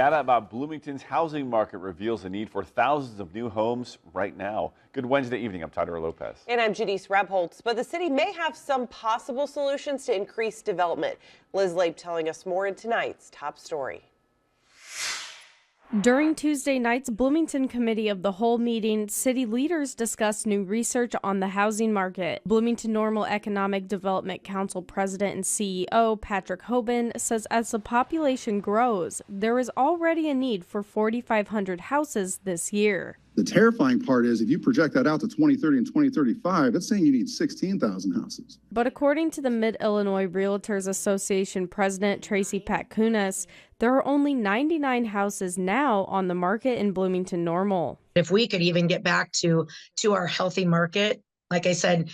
Data about Bloomington's housing market reveals the need for thousands of new homes right now. Good Wednesday evening. I'm Tyler Lopez. And I'm Jadise Rebholz. But the city may have some possible solutions to increase development. Liz Labe telling us more in tonight's top story. During Tuesday night's Bloomington Committee of the Whole meeting, city leaders discussed new research on the housing market. Bloomington Normal Economic Development Council President and CEO Patrick Hoban says as the population grows, there is already a need for 4,500 houses this year. The terrifying part is if you project that out to 2030 and 2035, it's saying you need 16,000 houses. But according to the Mid-Illinois Realtors Association President Tracy Patkunas, there are only 99 houses now on the market in Bloomington Normal. If we could even get back to our healthy market, like I said,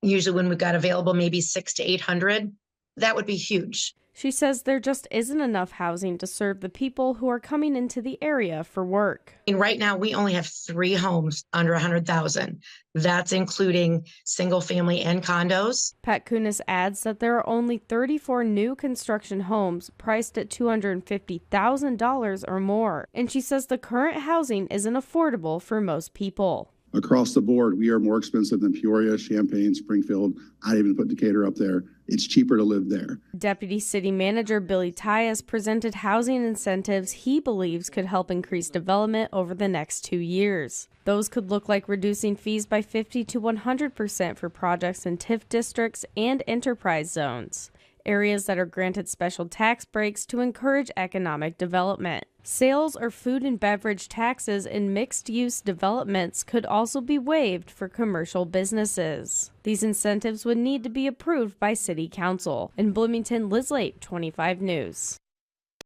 usually when we've got available maybe 600 to 800, that would be huge. She says there just isn't enough housing to serve the people who are coming into the area for work. And right now, we only have 3 homes under 100,000. That's including single family and condos. Patkunas adds that there are only 34 new construction homes priced at $250,000 or more. And she says the current housing isn't affordable for most people. Across the board, we are more expensive than Peoria, Champaign, Springfield. I'd even put Decatur up there. It's cheaper to live there. Deputy City Manager Billy Tyus presented housing incentives he believes could help increase development over the next 2 years. Those could look like reducing fees by 50 to 100% for projects in TIF districts and enterprise zones, areas that are granted special tax breaks to encourage economic development. Sales or food and beverage taxes in mixed-use developments could also be waived for commercial businesses. These incentives would need to be approved by City Council. In Bloomington, Liz Lape, 25 News.